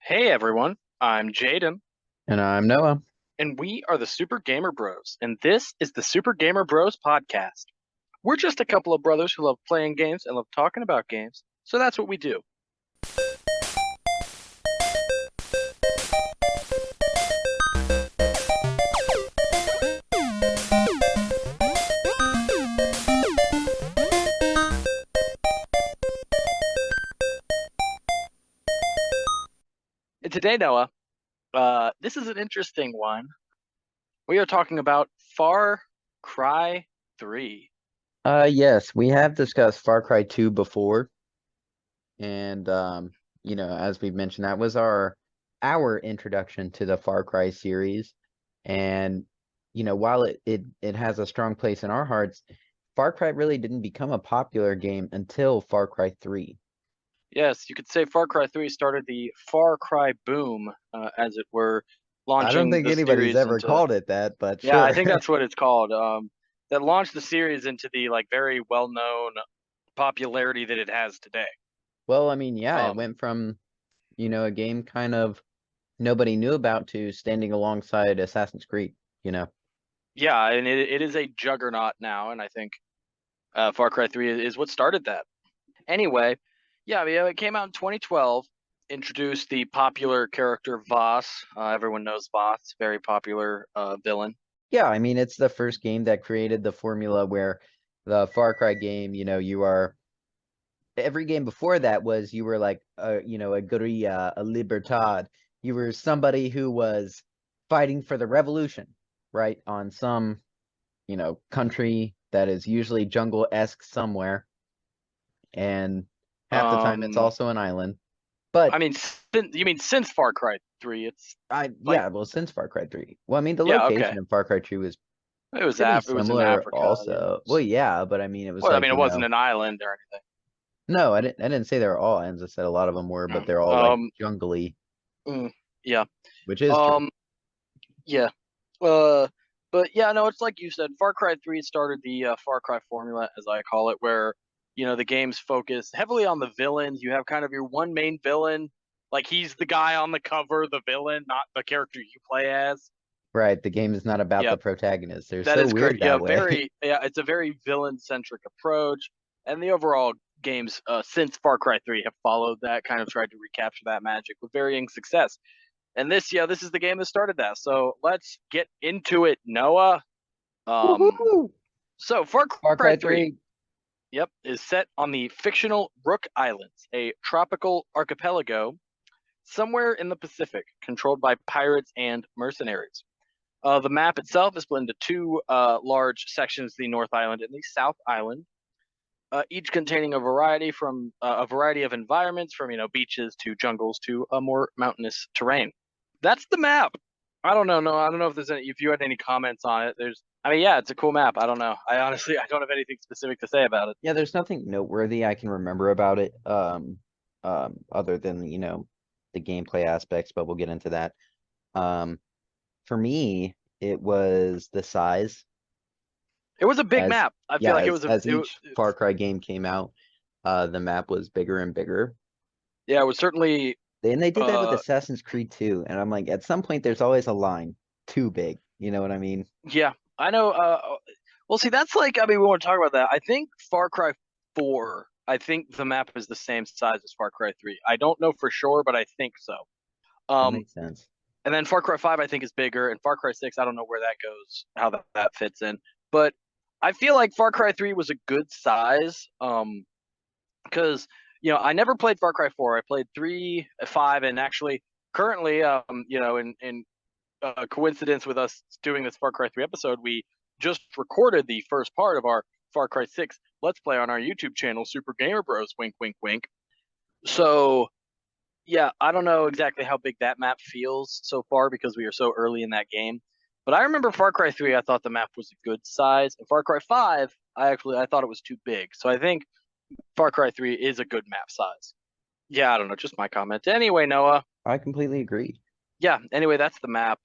Hey everyone, I'm Jaden, And I'm Noah. and we are the Super Gamer Bros, and this is the Super Gamer Bros podcast. We're just a couple of brothers who love playing games and love talking about games, so that's what we do. And today, Noah, this is an interesting one. We are talking about Far Cry 3. Yes, we have discussed Far Cry 2 before, and as we've mentioned, that was our introduction to the Far Cry series. And while it has a strong place in our hearts, Far Cry really didn't become a popular game until Far Cry 3. Yes, you could say Far Cry 3 started the Far Cry boom, as it were, I don't launching think the anybody's series ever into. called it that, but Yeah, I sure. think that's what it's called. That launched the series into the very well-known popularity that it has today. Well, I mean, yeah, it Um, went from, a game kind of nobody knew about to standing alongside Assassin's Creed, you know. yeah, and it is a juggernaut now, and I think Far Cry 3 is what started that. Anyway, yeah, it came out in 2012, introduced the popular character Vaas. Everyone knows Vaas, very popular villain. Yeah, I mean, it's the first game that created the formula where the Far Cry game, you are every game before that was you were like a guerrilla, a libertad. You were somebody who was fighting for the revolution, right? On some, country that is usually jungle-esque somewhere, and half the time it's Um, also an island. But I mean, you mean since Far Cry 3? It's like, well, since Far Cry 3. Well, I mean, the yeah, okay. location in Far Cry 2 was It pretty was in similar Africa. also. Well, yeah, but I mean, it was Well, I like, mean, it wasn't an island or no, I didn't say they were all ends. I said a lot of them were, but anything. they're all like jungly, Yeah. which is true. Um, yeah. Uh, but yeah, no, it's like you said, Far Cry 3 started the Far Cry formula, as I call it, where, the games focus heavily on the villains. You have kind of your one main villain, like he's the guy on the cover, the villain, not the character you play as. Right, the game is not about Yeah, the protagonist. They're that so is correct. weird that way. Yeah, it's a very villain-centric approach, and the overall games since Far Cry 3 have followed that, kind of tried to recapture that magic with varying success. And this is the game that started that. So let's get into it, Noah. Um, Woohoo! so Far Far Cry Cry 3, 3. yep, is set on the fictional Rook Islands, a tropical archipelago somewhere in the Pacific, controlled by pirates and mercenaries. The map itself is split into two large sections: the North Island and the South Island, each containing a variety of environments, from beaches to jungles to a more mountainous terrain. That's the map. I don't know. No, I don't know if you had any comments on it. I mean, yeah, it's a cool map. I don't know. I don't have anything specific to say about it. Yeah, there's nothing noteworthy I can remember about it, other than, the gameplay aspects, but we'll get into that. Um, for me, it was the size. It was a big As map. I feel yeah, like it as was a as each Far Cry game came out, the map was bigger and bigger. yeah, it was certainly And they did that with uh Assassin's Creed too. And I'm like, at some point, there's always a line too big. You know what I mean? yeah. I know. Well, see, that's I mean, we want to talk about that. I think Far Cry 4. I think the map is the same size as Far Cry 3. I don't know for sure, but I think so. That Um, makes sense. and then Far Cry 5 I think is bigger, and Far Cry 6 I don't know where that goes, how that fits in. But I feel like Far Cry 3 was a good size. Because I never played Far Cry 4. I played 3, 5, and actually currently, in coincidence with us doing this Far Cry 3 episode, we just recorded the first part of our Far Cry 6 Let's Play on our YouTube channel, Super Gamer Bros. Wink, wink, wink. So yeah, I don't know exactly how big that map feels so far because we are so early in that game. But I remember Far Cry 3, I thought the map was a good size. And Far Cry 5, I thought it was too big. So I think Far Cry 3 is a good map size. Yeah, I don't know, just my comment. Anyway, Noah. I completely agree. Yeah, anyway, that's the map.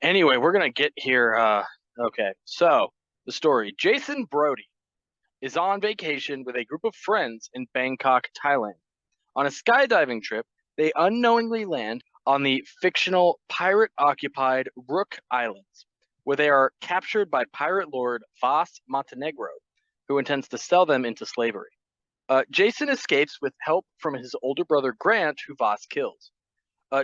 Anyway, we're gonna get here. Okay, so the story: Jason Brody is on vacation with a group of friends in Bangkok, Thailand. On a skydiving trip, they unknowingly land on the fictional pirate-occupied Rook Islands, where they are captured by pirate lord Vaas Montenegro, who intends to sell them into slavery. Jason escapes with help from his older brother Grant, who Voss kills.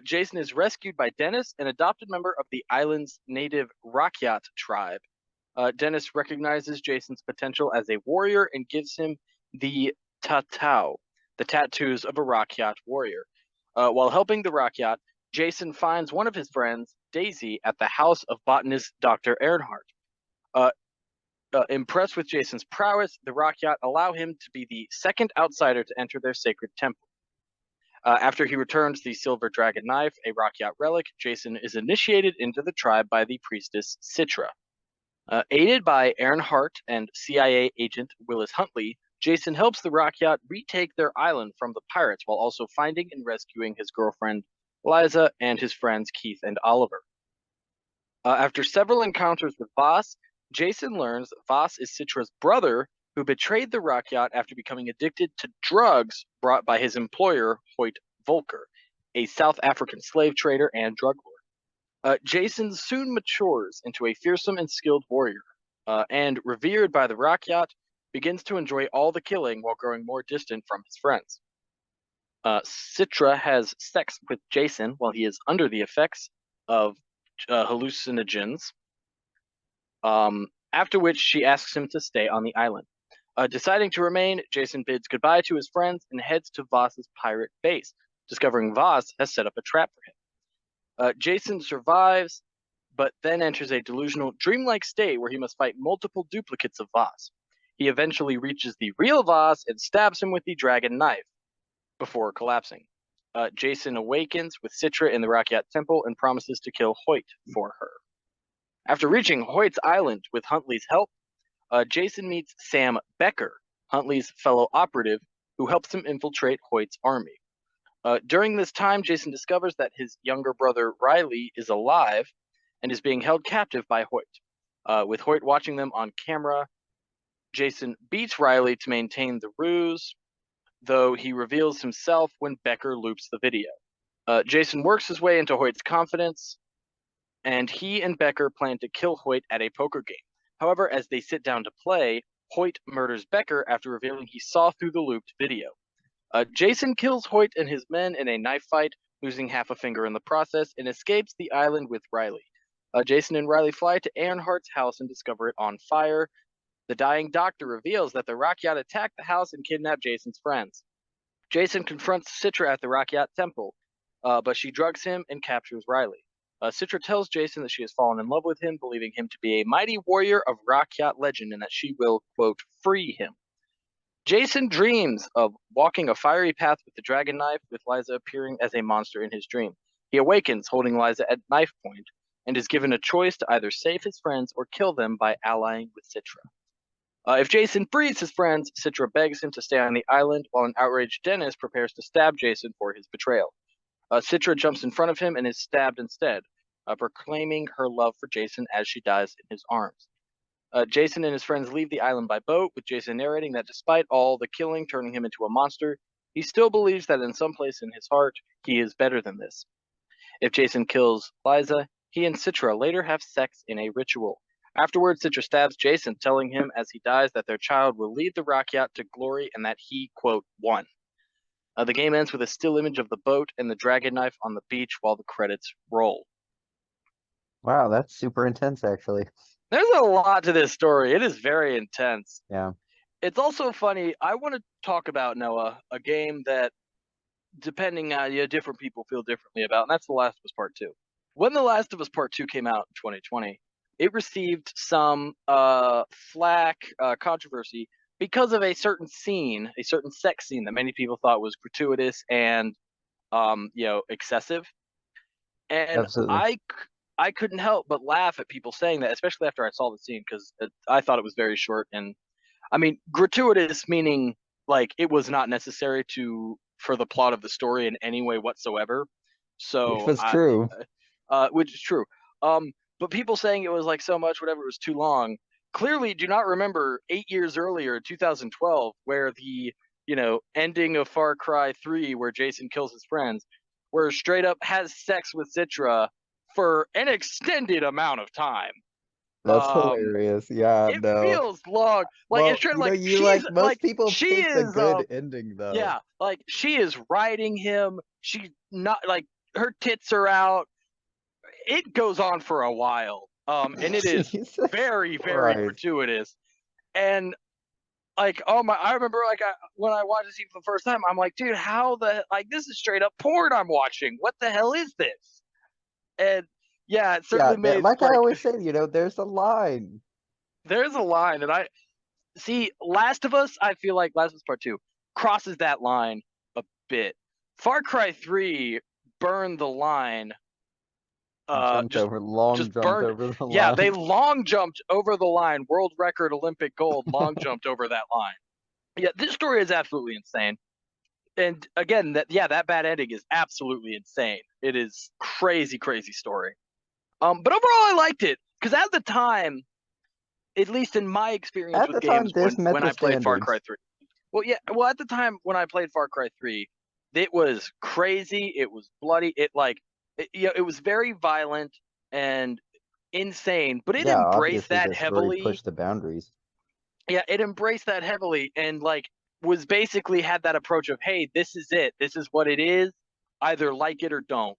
Jason is rescued by Dennis, an adopted member of the island's native Rakyat tribe. Dennis recognizes Jason's potential as a warrior and gives him the tatau, the tattoos of a Rakyat warrior. While helping the Rakyat, Jason finds one of his friends, Daisy, at the house of botanist Dr. Earnhardt. Impressed with Jason's prowess, the Rakyat allow him to be the second outsider to enter their sacred temple. After he returns the silver dragon knife, a Rakyat relic, Jason is initiated into the tribe by the priestess Citra. Aided by Earnhardt and CIA agent Willis Huntley, Jason helps the Rakyat retake their island from the pirates while also finding and rescuing his girlfriend Liza and his friends Keith and Oliver. After several encounters with Vaas, Jason learns that Vaas is Citra's brother who betrayed the Rakyat after becoming addicted to drugs brought by his employer, Hoyt Volker, a South African slave trader and drug lord. Jason soon matures into a fearsome and skilled warrior, and revered by the Rakyat, begins to enjoy all the killing while growing more distant from his friends. Citra has sex with Jason while he is under the effects of hallucinogens, after which she asks him to stay on the island. Deciding to remain, Jason bids goodbye to his friends and heads to Voss's pirate base, discovering Voss has set up a trap for him. Jason survives, but then enters a delusional, dreamlike state where he must fight multiple duplicates of Voss. He eventually reaches the real Voss and stabs him with the dragon knife before collapsing. Jason awakens with Citra in the Rakyat temple and promises to kill Hoyt for her. After reaching Hoyt's island with Huntley's help, Jason meets Sam Becker, Huntley's fellow operative, who helps him infiltrate Hoyt's army. During this time, Jason discovers that his younger brother Riley is alive and is being held captive by Hoyt. With Hoyt watching them on camera, Jason beats Riley to maintain the ruse, though he reveals himself when Becker loops the video. Jason works his way into Hoyt's confidence, and he and Becker plan to kill Hoyt at a poker game. However, as they sit down to play, Hoyt murders Becker after revealing he saw through the looped video. Jason kills Hoyt and his men in a knife fight, losing half a finger in the process, and escapes the island with Riley. Jason and Riley fly to Earnhardt's house and discover it on fire. The dying doctor reveals that the Rakyat attacked the house and kidnapped Jason's friends. Jason confronts Citra at the Rakyat temple, but she drugs him and captures Riley. Citra tells Jason that she has fallen in love with him, believing him to be a mighty warrior of Rakyat legend and that she will, quote, free him. Jason dreams of walking a fiery path with the dragon knife, with Liza appearing as a monster in his dream. He awakens holding Liza at knife point and is given a choice to either save his friends or kill them by allying with Citra. If Jason frees his friends, Citra begs him to stay on the island, while an outraged Dennis prepares to stab Jason for his betrayal. Citra jumps in front of him and is stabbed instead, proclaiming her love for Jason as she dies in his arms. Jason and his friends leave the island by boat, with Jason narrating that despite all the killing turning him into a monster, he still believes that in some place in his heart, he is better than this. If Jason kills Liza, he and Citra later have sex in a ritual. Afterwards, Citra stabs Jason, telling him as he dies that their child will lead the Rakyat to glory and that he, quote, won. The game ends with a still image of the boat and the dragon knife on the beach while the credits roll. Wow, that's super intense, actually. There's a lot to this story. It is very intense. Yeah. It's also funny. I want to talk about, Noah, a game that, depending on different people feel differently about, and that's The Last of Us Part 2. When The Last of Us Part 2 came out in 2020, it received some flack, controversy, because of a certain scene, a certain sex scene that many people thought was gratuitous and, excessive. And Absolutely. I couldn't help but laugh at people saying that, especially after I saw the scene, because I thought it was very short. And I mean, gratuitous meaning like it was not necessary for the plot of the story in any way whatsoever. Which So was true. which is true. But people saying it was like so much, whatever, it was too long, clearly do not remember 8 years earlier, 2012, where the ending of Far Cry 3, where Jason kills his friends, where straight up has sex with Citra for an extended amount of time. That's Um, hilarious. Yeah, it no. feels long. Like it's Well, straight like you she's like most like people she pick the is good ending though. yeah, like she is riding him. She's not like her tits are out. It goes on for a while. And it is Jesus very, very Christ. gratuitous. And like, oh my, I remember like when I watched this even for the first time, I'm like, dude, how the like this is straight up porn I'm watching. What the hell is this? And yeah, it Yeah, certainly made like I like always say, there's a line. there's a line, and I see Last of Us. I feel like Last of Us Part Two crosses that line a bit. Far Cry 3 burned the line. Uh, Jumped just over, long just jumped burned. over the Yeah, they line. long jumped over the line. World record Olympic gold. Long jumped over that line. Yeah, this story is absolutely insane. And again, that bad ending is absolutely insane. It is crazy, crazy story. But overall, I liked it because at the time, at least in my experience At with the time, games, this met when the I played Far Cry standards. 3, well, yeah, well at the time when I played Far Cry 3, it was crazy. It was bloody. It was very violent and insane, but it Yeah, embraced obviously that this story heavily. pushed the boundaries. Yeah, it embraced that heavily and like was basically had that approach of, hey, this is it. This is what it is. Either like it or don't.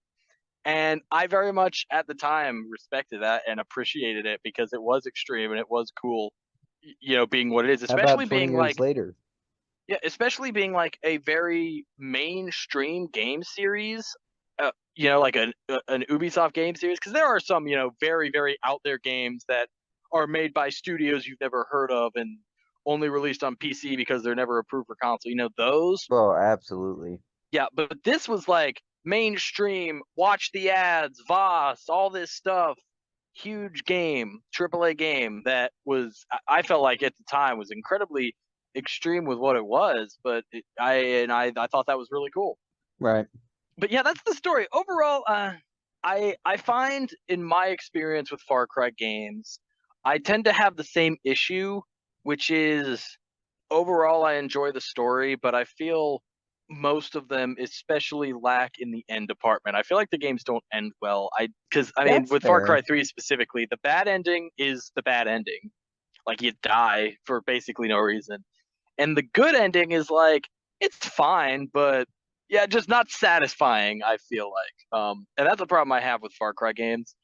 And I very much at the time respected that and appreciated it because it was extreme and it was cool, being what it is, How about especially 20 being years like, later? yeah, especially being like a very mainstream game series, like an Ubisoft game series. Because there are some, very, very out there games that are made by studios you've never heard of and only released on PC because they're never approved for console. Those. Well, absolutely. Yeah, but this was like mainstream, watch the ads, Vaas, all this stuff. Huge game, AAA game that was I felt like at the time was incredibly extreme with what it was, but I thought that was really cool. Right. But yeah, that's the story. Overall, I find in my experience with Far Cry games, I tend to have the same issue, which is overall I enjoy the story, but I feel most of them especially lack in the end department. I feel like the games don't end well. Because I mean That's with Far fair. Cry 3 specifically, the bad ending is the bad ending. Like you die for basically no reason. And the good ending is like it's fine, but yeah, just not satisfying, I feel like. And that's a problem I have with Far Cry games.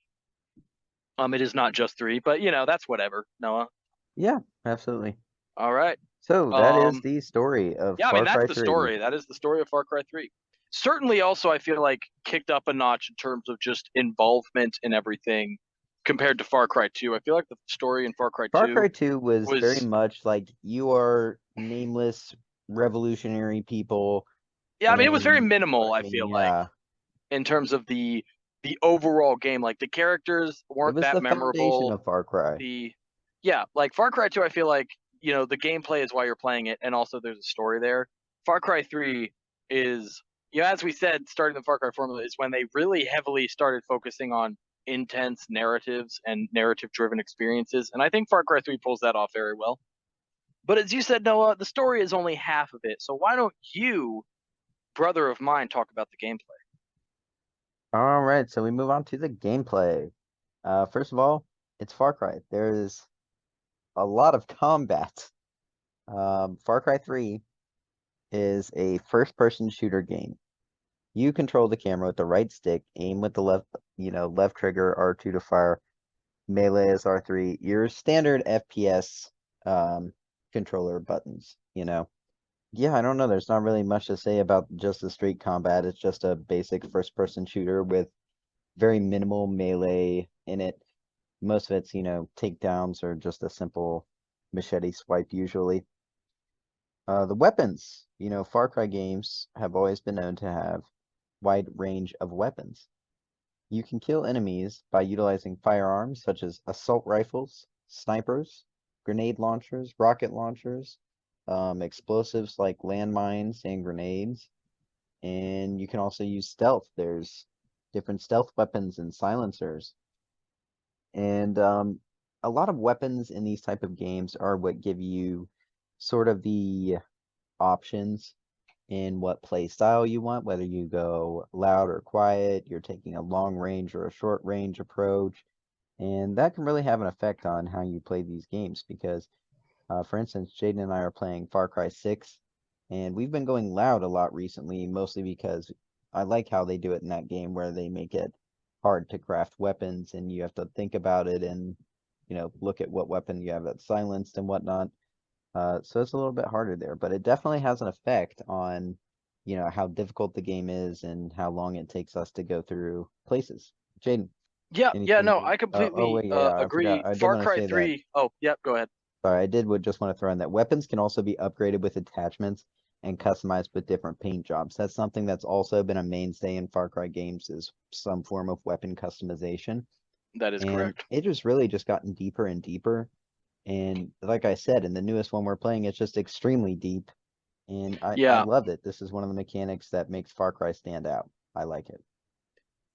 It is not just 3, but that's whatever, Noah. Yeah, absolutely. All right. So that is Um the story of Yeah, I mean Far that's Cry the 3. story. That is the story of Far Cry 3. Certainly also I feel like kicked up a notch in terms of just involvement in everything compared to Far Cry 2. I feel like the story in Far Cry Far 2 Cry 2 was very was much like you are nameless revolutionary people yeah, I mean it was very and you minimal, are I a, feel like, yeah. in terms of the overall game. Like the characters It weren't was that the foundation memorable. of Far Cry. The Yeah, like Far Cry 2 I feel like, the gameplay is why you're playing it and also there's a story there. Far Cry 3 is, as we said, starting the Far Cry formula is when they really heavily started focusing on intense narratives and narrative driven experiences. And I think Far Cry 3 pulls that off very well. But as you said, Noah, the story is only half of it. So why don't you, brother of mine, talk about the gameplay? All right, so we move on to the gameplay. First of all, it's Far Cry. There's a lot of combat. Far Cry 3 is a first-person shooter game. You control the camera with the right stick, aim with the left, left trigger, R2 to fire, melee is R3. Your standard FPS controller buttons. Yeah, I don't know. There's not really much to say about just the straight combat. It's just a basic first-person shooter with very minimal melee in it. Most of it's takedowns or just a simple machete swipe usually. The weapons, Far Cry games have always been known to have wide range of weapons. You can kill enemies by utilizing firearms such as assault rifles, snipers, grenade launchers, rocket launchers, explosives like landmines and grenades, and you can also use stealth. There's different stealth weapons and silencers. And a lot of weapons in these type of games are what give you sort of the options. in what play style you want, whether you go loud or quiet, you're taking a long range or a short range approach. And that can really have an effect on how you play these games because, for instance, Jaden and I are playing Far Cry 6, and we've been going loud a lot recently, mostly because I like how they do it in that game where they make it hard to craft weapons and you have to think about it and, look at what weapon you have that's silenced and whatnot. So it's a little bit harder there, but it definitely has an effect on, how difficult the game is and how long it takes us to go through places. Jaden, Yeah, yeah, anything no, you? I Oh completely wait, yeah, I forgot. agree. I did Far want to Cry say that. 3. Oh, yep, go ahead. Sorry, I did would just want to throw in that weapons can also be upgraded with attachments and customized with different paint jobs. That's something that's also been a mainstay in Far Cry games is some form of weapon customization. That is And correct. it just really just gotten deeper and deeper. And like I said, in the newest one we're playing, it's just extremely deep. And I Yeah, love it. This is one of the mechanics that makes Far Cry stand out. I like it.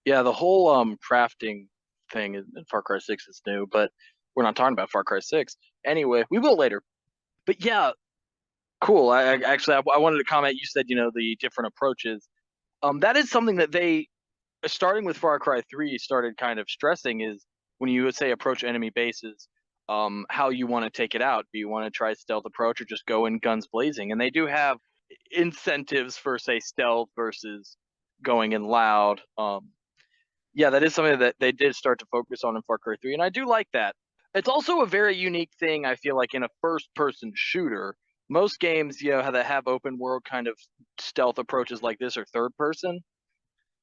yeah, the whole crafting thing in Far Cry 6 is new, but we're not talking about Far Cry 6. Anyway, we will later. But yeah, cool. I wanted to comment. You said, the different approaches. That is something that they, starting with Far Cry 3, started kind of stressing is when you would say approach enemy bases, how you want to take it out. Do you want to try stealth approach or just go in guns blazing? And they do have incentives for, say, stealth versus going in loud. Yeah, that is something that they did start to focus on in Far Cry 3, and I do like that. It's also a very unique thing, I feel like, in a first person shooter. Most games, that have open world kind of stealth approaches like this are third person.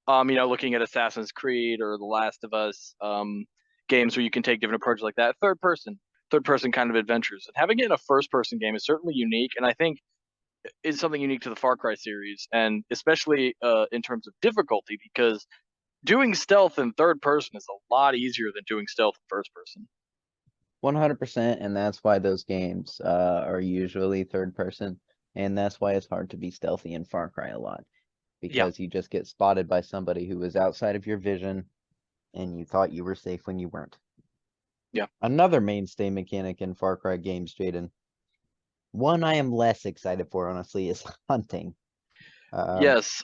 Looking at Assassin's Creed or The Last of Us, games where you can take different approaches like that. Third person kind of adventures. And having it in a first person game is certainly unique, and I think is something unique to the Far Cry series, and especially in terms of difficulty, because doing stealth in third person is a lot easier than doing stealth in first person. 100%, and that's why those games are usually third person, and that's why it's hard to be stealthy in Far Cry a lot, Yeah, because you just get spotted by somebody who was outside of your vision, and you thought you were safe when you weren't. yeah. Another mainstay mechanic in Far Cry games, Jaden, one I am less excited for, honestly, is hunting. Um, Yes.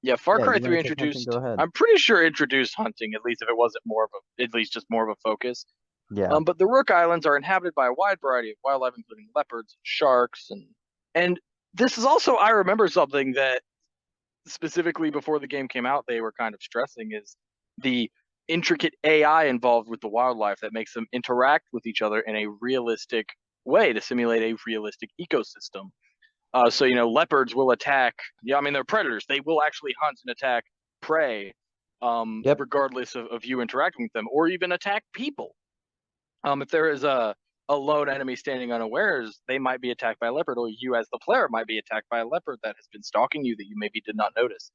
Yeah, Far yeah, Cry you want 3 to take hunting? Go introduced, ahead. I'm pretty sure introduced hunting, at least if it wasn't more of a, at least just more of a focus. Yeah, But the Rook Islands are inhabited by a wide variety of wildlife, including leopards, sharks, and this is also, I remember something that specifically before the game came out, they were kind of stressing is the intricate AI involved with the wildlife that makes them interact with each other in a realistic way to simulate a realistic ecosystem. So leopards will attack. Yeah, I mean they're predators. They will actually hunt and attack prey, yep, regardless of you interacting with them, or even attack people. If there is a lone enemy standing unawares, they might be attacked by a leopard, or you as the player might be attacked by a leopard that has been stalking you that you maybe did not notice.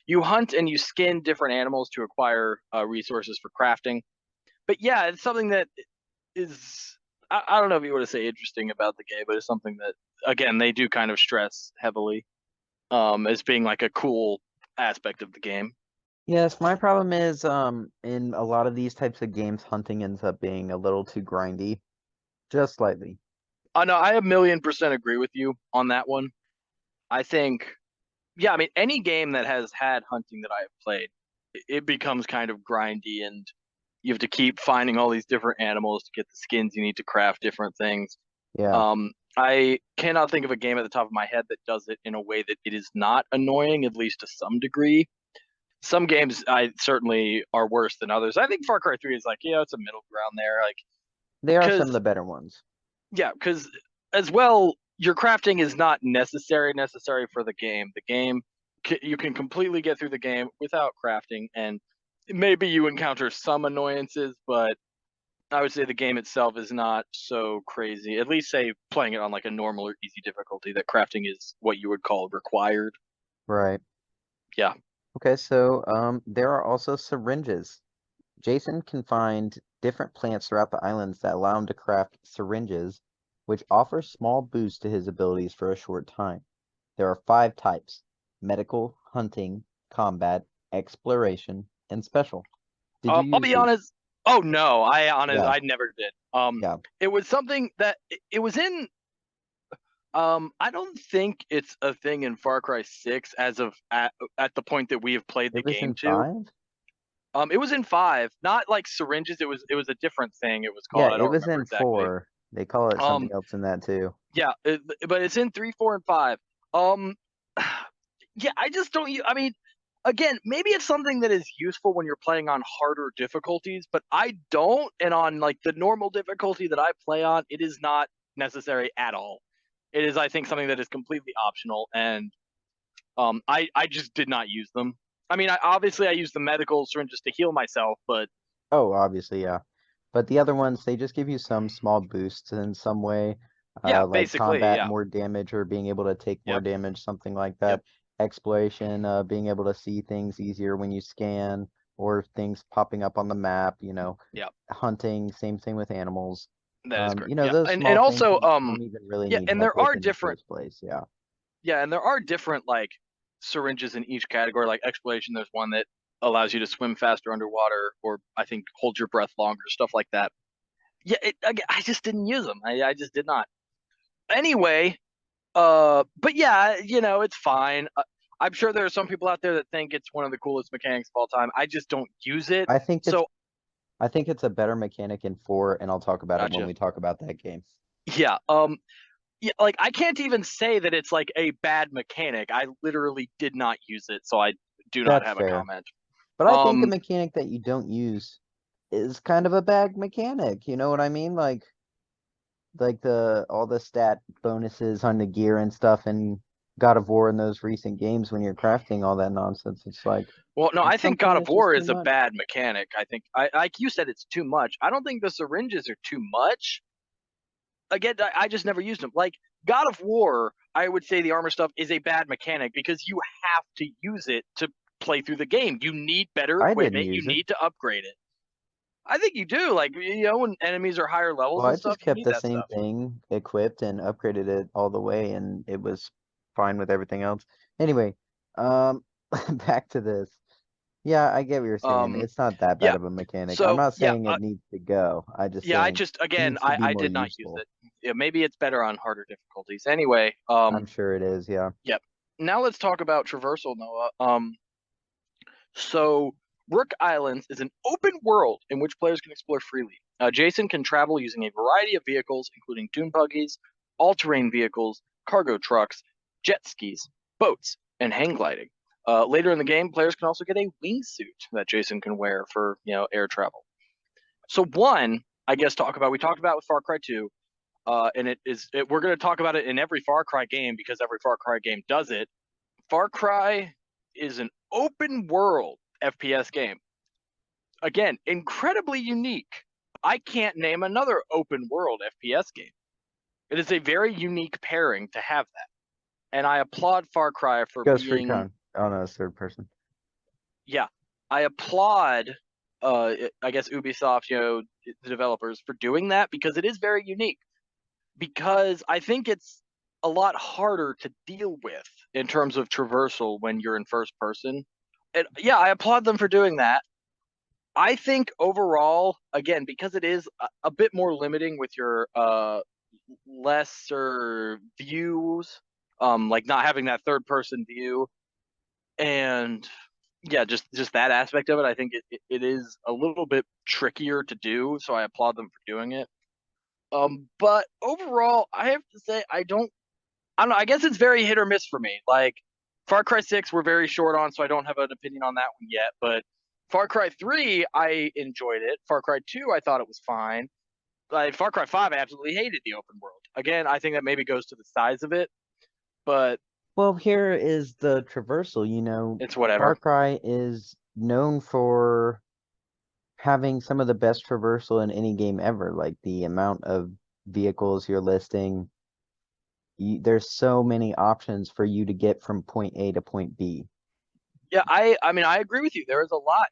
You hunt and you skin different animals to acquire resources for crafting. But yeah, it's something that is, I don't know if you want to say interesting about the game, but it's something that again they do kind of stress heavily as being like a cool aspect of the game. yes, my problem is, in a lot of these types of games, hunting ends up being a little too grindy, just slightly. No, I a million percent agree with you on that one. I think, yeah, I mean, any game that has had hunting that I have played, it becomes kind of grindy, and you have to keep finding all these different animals to get the skins you need to craft different things. Yeah, I cannot think of a game at the top of my head that does it in a way that it is not annoying, at least to some degree. Some games I certainly are worse than others. I think Far Cry 3 is like, yeah, it's a middle ground there. Like, they are some of because the better ones. yeah, because as well, your crafting is not necessary for the game. The game, you can completely get through the game without crafting, and maybe you encounter some annoyances, but I would say the game itself is not so crazy. At least say playing it on like a normal or easy difficulty. That crafting is what you would call required. Right. Yeah. Okay, so there are also syringes. Jason can find different plants throughout the islands that allow him to craft syringes, which offer small boosts to his abilities for a short time. There are 5 types: medical, hunting, combat, exploration, and special. Did you I'll use be these? honest. Oh no, Yeah, I never did. yeah. It was something that it was in. I don't think it's a thing in Far Cry 6 as of at the point that we have played the It was game in to. 5? It was in 5, not like syringes. It was a different thing. It was Yeah, called. I it don't was remember in exactly. 4. They call it something Um, else in that too. yeah, but it's in 3, 4, and 5. Um, yeah, I just don't. I mean, again, maybe it's something that is useful when you're playing on harder difficulties, but I don't. And on like the normal difficulty that I play on, it is not necessary at all. It is, I think, something that is completely optional, and I just did not use them. I mean, obviously I use the medical syringes to heal myself, but Oh, obviously, yeah. But the other ones, they just give you some small boosts in some way, yeah, like basically, combat yeah, more damage or being able to take more yep, damage, something like yep, that. Exploration, being able to see things easier when you scan, or things popping up on the map, yep. hunting, same thing with animals. That is correct. Yeah, Those and small things also, that you don't even really yeah, need and help there with are in the different, first place. Yeah. yeah, and there are different like syringes in each category. Like exploration, there's one that allows you to swim faster underwater, or I think hold your breath longer, stuff like that. Yeah, again, I just didn't use them. I just did not. Anyway, but yeah, it's fine. I'm sure there are some people out there that think it's one of the coolest mechanics of all time. I just don't use it. I think it's So, I think it's a better mechanic in 4, and I'll talk about it when gotcha. we talk about that game. Yeah. Yeah, like I can't even say that it's like a bad mechanic. I literally did not use it, so I do not That's have a fair. comment. But I think a Um, mechanic that you don't use is kind of a bad mechanic. You know what I mean? Like the all the stat bonuses on the gear and stuff in God of War in those recent games when you're crafting all that nonsense. It's like well, no, I it's think something God of that's just War too is a much. bad mechanic. I think I like you said it's too much. I don't think the syringes are too much. Again, I just never used them. Like God of War, I would say the armor stuff is a bad mechanic because you have to use it to play through the game. You need better I didn't equipment. You use it. need to upgrade it. I think you do. Like, when enemies are higher levels Well, and I stuff, just you kept need the that same stuff. thing equipped and upgraded it all the way, and it was fine with everything else. Anyway, um, back to this. Yeah, I get what you're saying. Um, It's not that bad yeah. of a mechanic. I'm So not yeah, saying it needs to go. I just yeah. I saying just it again, needs to I be I more did not use useful. it. Yeah, maybe it's better on harder difficulties. Anyway, I'm sure it is, yeah. yep. Now let's talk about traversal, Noah. So Rook Islands is an open world in which players can explore freely. Jason can travel using a variety of vehicles, including dune buggies, all-terrain vehicles, cargo trucks, jet skis, boats, and hang gliding. Later in the game, players can also get a wingsuit that Jason can wear for air travel. So one, I guess we talked about with Far Cry 2, and we're going to talk about it in every Far Cry game because every Far Cry game does it. Far Cry is an open world FPS game. Again, incredibly unique. I can't name another open world FPS game. It is a very unique pairing to have that. And I applaud Far Cry for Ghost being, Recon. Oh no, it's third person. yeah, I applaud, I guess, Ubisoft, the developers for doing that because it is very unique. Because I think it's a lot harder to deal with in terms of traversal when you're in first person. And yeah, I applaud them for doing that. I think overall, again, because it is a bit more limiting with your lesser views, like not having that third person view, and yeah, just that aspect of it, I think it is a little bit trickier to do. So I applaud them for doing it. But overall, I have to say I don't know. I guess it's very hit or miss for me. Like Far Cry 6, we're very short on, so I don't have an opinion on that one yet. But Far Cry 3, I enjoyed it. Far Cry 2, I thought it was fine. Like Far Cry 5, I absolutely hated the open world. Again, I think that maybe goes to the size of it, but Well, here is the traversal, it's Far whatever. Cry is known for having some of the best traversal in any game ever. Like the amount of vehicles you're listing, there's so many options for you to get from point A to point B. Yeah, I mean I agree with you. There is a lot.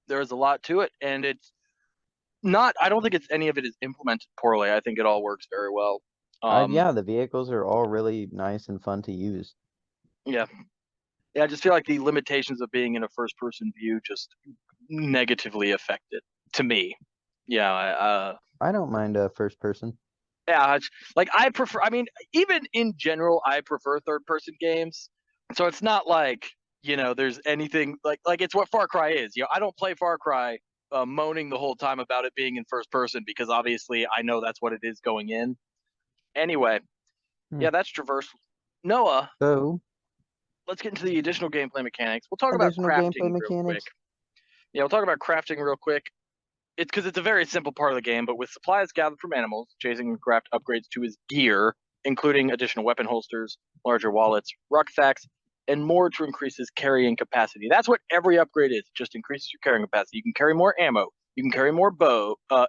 There is a lot to it, and it's not. I don't think it's any of it is implemented poorly. I think it all works very well. Yeah, the vehicles are all really nice and fun to use. Yeah, yeah. I just feel like the limitations of being in a first person view just negatively affected to me. Yeah, I don't mind first person. Yeah, like I prefer. I mean, even in general, I prefer third-person games. So it's not like there's anything like it's what Far Cry is. I don't play Far Cry moaning the whole time about it being in first person because obviously I know that's what it is going in. Anyway, Hmm. yeah, that's traversal. Noah, So, let's get into the additional gameplay mechanics. We'll talk about additional gameplay crafting real quick. mechanics. Yeah, we'll talk about crafting real quick. It's because it's a very simple part of the game, but with supplies gathered from animals, Jason can craft upgrades to his gear, including additional weapon holsters, larger wallets, rucksacks, and more to increase his carrying capacity. That's what every upgrade is. It just increases your carrying capacity. You can carry more ammo. You can carry more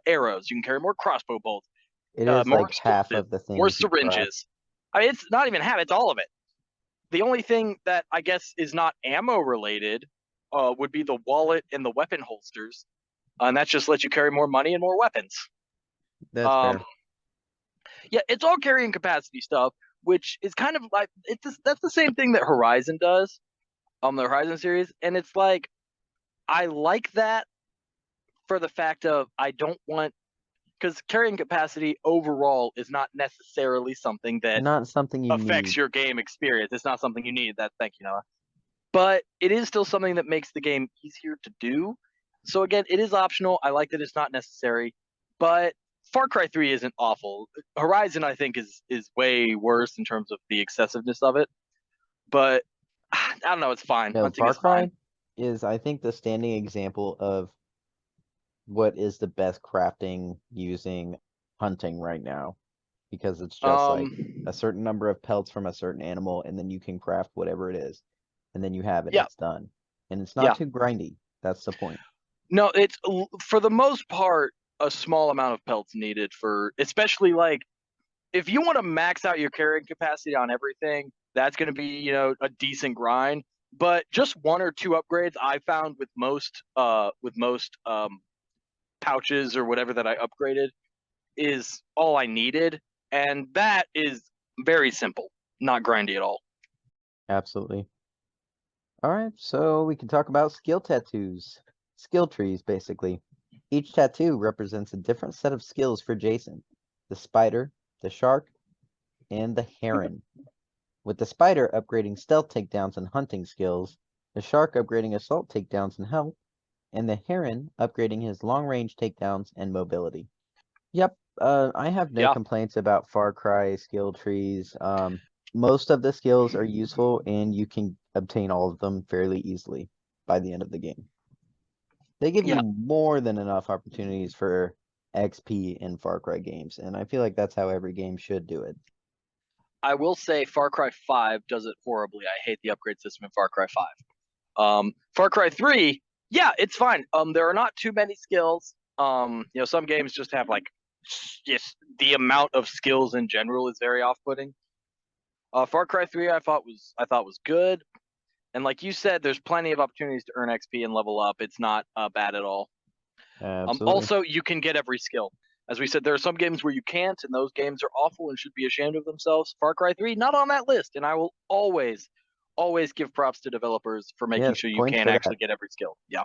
arrows. You can carry more crossbow bolts, It is more like half explosives, of the more things you craft. syringes. I mean, it's not even half; it's all of it. The only thing that I guess is not ammo related would be the wallet and the weapon holsters, and that just lets you carry more money and more weapons. That's Um, fair. yeah, it's all carrying capacity stuff, which is kind of like that's the same thing that Horizon does, the Horizon series, and it's like I like that for the fact of I don't want because carrying capacity overall is not necessarily something that Not something you affects need. your game experience. It's not something you need. That thank you, Noah. But it is still something that makes the game easier to do. So again, it is optional. I like that it's not necessary, but Far Cry 3 isn't awful. Horizon I think is way worse in terms of the excessiveness of it, but I don't know, it's fine. No, Hunting Far is fine. Cry is, I think, the standing example of what is the best crafting using hunting right now. Because it's just like Um a certain number of pelts from a certain animal, and then you can craft whatever it is, and then you have it, yeah, it's done. And it's not yeah. too grindy. That's the point. No, it's for the most part a small amount of pelts needed for especially like if you want to max out your carrying capacity on everything, that's going to be, a decent grind. But just one or two upgrades I found with most pouches or whatever that I upgraded is all I needed, and that is very simple, not grindy at all. Absolutely. All right, so we can talk about skill tattoos. Skill trees, basically. Each tattoo represents a different set of skills for Jason. The spider, the shark, and the heron. With the spider upgrading stealth takedowns and hunting skills, the shark upgrading assault takedowns and health, and the heron upgrading his long-range takedowns and mobility. Yep, I have no Yeah, complaints about Far Cry skill trees. Most of the skills are useful, and you can obtain all of them fairly easily by the end of the game. They give yeah. you more than enough opportunities for XP in Far Cry games, and I feel like that's how every game should do it. I will say Far Cry 5 does it horribly. I hate the upgrade system in Far Cry 5. Far Cry 3, yeah, it's fine. There are not too many skills. Some games just have like just the amount of skills in general is very off-putting. Far Cry 3 I thought was good. And like you said, there's plenty of opportunities to earn XP and level up. It's not bad at all. Absolutely. Also, you can get every skill. As we said, there are some games where you can't, and those games are awful and should be ashamed of themselves. Far Cry 3, not on that list, and I will always, always give props to developers for making Yes, sure you points can for actually that. get every skill. Yeah,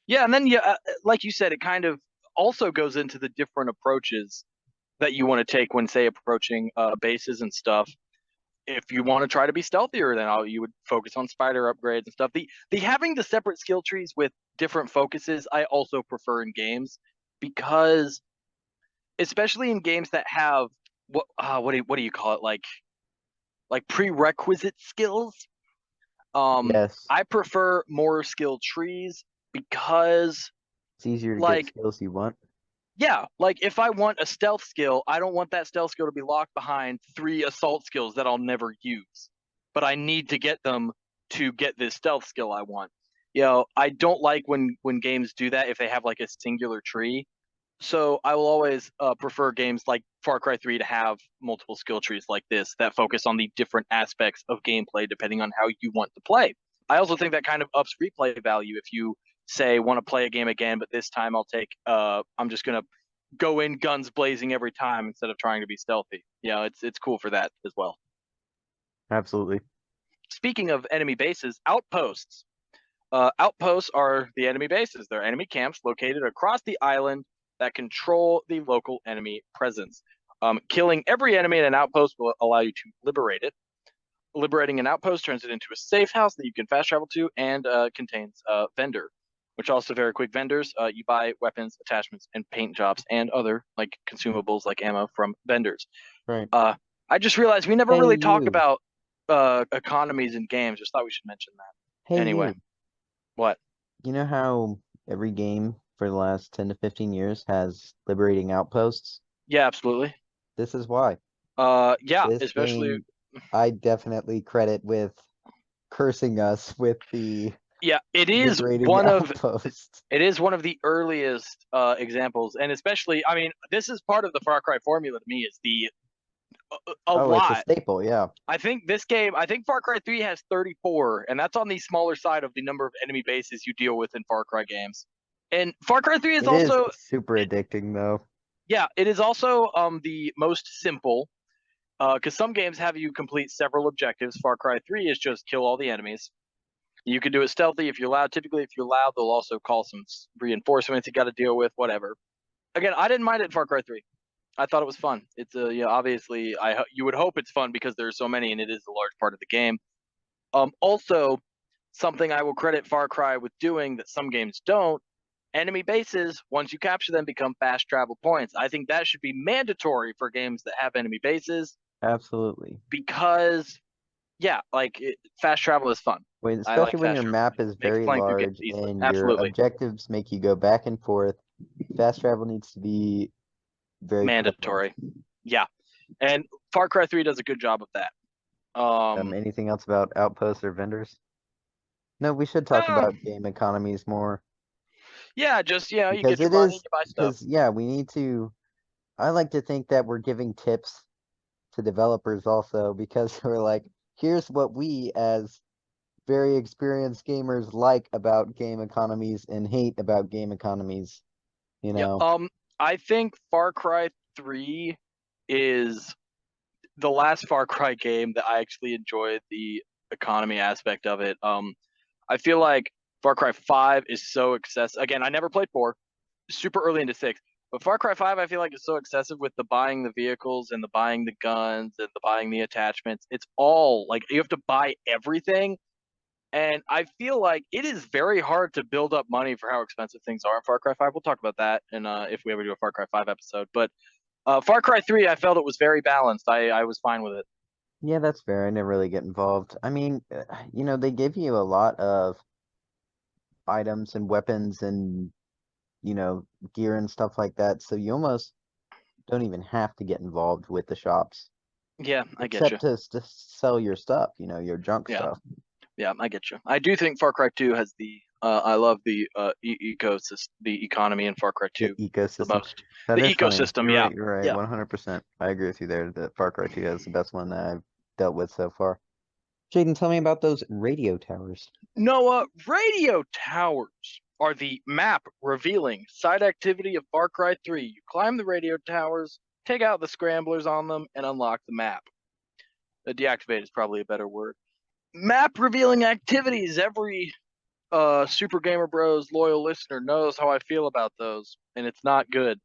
yeah, and then yeah, like you said, it kind of also goes into the different approaches that you want to take when, say, approaching bases and stuff. If you want to try to be stealthier, then you would focus on spider upgrades and stuff. The having the separate skill trees with different focuses, I also prefer in games because especially in games that have what do you call it like prerequisite skills. Yes, I prefer more skill trees because it's easier to get like skills you want. yeah, like if I want a stealth skill, I don't want that stealth skill to be locked behind three assault skills that I'll never use, but I need to get them to get this stealth skill I want. I don't like when games do that if they have like a singular tree. So I will always prefer games like Far Cry 3 to have multiple skill trees like this that focus on the different aspects of gameplay depending on how you want to play. I also think that kind of ups replay value if you say want to play a game again, but this time I'm just gonna go in guns blazing every time instead of trying to be stealthy. It's cool for that as well. Absolutely. Speaking of enemy bases, outposts. Outposts are the enemy bases. They're enemy camps located across the island that control the local enemy presence. Killing every enemy in an outpost will allow you to liberate it. Liberating an outpost turns it into a safe house that you can fast travel to, and contains a vendor, which also very quick vendors. You buy weapons, attachments, and paint jobs, and other like consumables like ammo from vendors. Right. I just realized we never Hey really talk you. about economies in games. Just thought we should mention that. Hey Anyway, you. what? You know how every game for the last 10 to 15 years has liberating outposts? Yeah, absolutely. This is why. Yeah, This especially game, I definitely credit with cursing us with the yeah, liberating outposts. it is one of the earliest examples, and especially, I mean, this is part of the Far Cry formula to me. Is the a Oh, it's a lot. staple, yeah. I think Far Cry 3 has 34, and that's on the smaller side of the number of enemy bases you deal with in Far Cry games. And Far Cry 3 is It is also, super addicting though. yeah, it is also the most simple, because some games have you complete several objectives. Far Cry 3 is just kill all the enemies. You can do it stealthy if you're loud. Typically, if you're loud, they'll also call some reinforcements you got to deal with, whatever. Again, I didn't mind it in Far Cry 3. I thought it was fun. It's obviously you would hope it's fun because there's so many and it is a large part of the game. Also, something I will credit Far Cry with doing that some games don't. Enemy bases, once you capture them, become fast travel points. I think that should be mandatory for games that have enemy bases Absolutely. because, yeah, fast travel is fun. Wait, I like especially when fast your travel. map is Makes very playing through games large easily. and your Absolutely. objectives make you go back and forth. Fast travel needs to be very prevalent. Mandatory. Yeah. And Far Cry 3 does a good job of that. Anything else about outposts or vendors? No, we should talk Uh, about game economies more yeah, just you because get your it money, is you buy stuff. because yeah, we need to. I like to think that we're giving tips to developers also because we're like, here's what we as very experienced gamers like about game economies and hate about game economies, you Yeah. know. I think Far Cry 3 is the last Far Cry game that I actually enjoyed the economy aspect of it. I feel like Far Cry 5 is so excessive. Again, I never played 4, super early into 6. But Far Cry 5, I feel like is so excessive with the buying the vehicles and the buying the guns and the buying the attachments. It's all like you have to buy everything. And I feel like it is very hard to build up money for how expensive things are in Far Cry 5. We'll talk about that and if we ever do a Far Cry 5 episode. But Far Cry 3, I felt it was very balanced. I was fine with it. Yeah, that's fair. I never really get involved. I mean, they give you a lot of items and weapons and, you know, gear and stuff like that, so you almost don't even have to get involved with the shops, Yeah, I get you. except to sell your stuff, your junk Yeah, stuff. yeah, I get you. I do think Far Cry 2 has the. I love the ecosystem, the economy in Far Cry The 2 the ecosystem. most. That The is funny. ecosystem, yeah, You're right, yeah. 100%. I agree with you there that Far Cry 2 is the best one that I've dealt with so far. Jaden, tell me about those radio towers. Noah, radio towers are the map revealing side activity of Far Cry 3. You climb the radio towers, take out the scramblers on them, and unlock the map. Deactivate is probably a better word. Map revealing activities. Every Super Gamer Bros loyal listener knows how I feel about those, and it's not good.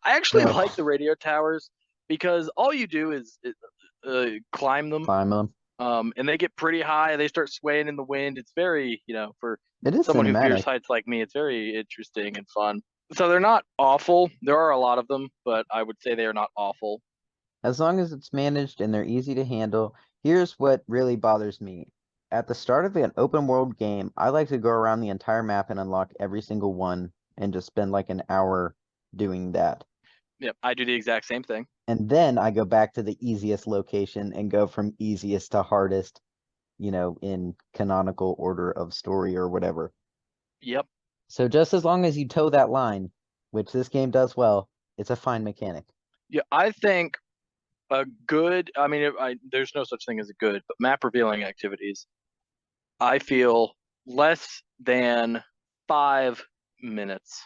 I actually No, like the radio towers because all you do is climb them, climb them. and they get pretty high. They start swaying in the wind. It's very, for It is someone who fears cinematic. heights like me, it's very interesting and fun. So they're not awful. There are a lot of them, but I would say they are not awful. As long as it's managed and they're easy to handle, here's what really bothers me. At the start of an open world game, I like to go around the entire map and unlock every single one and just spend like an hour doing that. Yep, I do the exact same thing. And then I go back to the easiest location and go from easiest to hardest, in canonical order of story or whatever. Yep. So just as long as you toe that line, which this game does well, it's a fine mechanic. Yeah, I think a good. I mean, there's no such thing as a good, but map revealing activities. I feel less than 5 minutes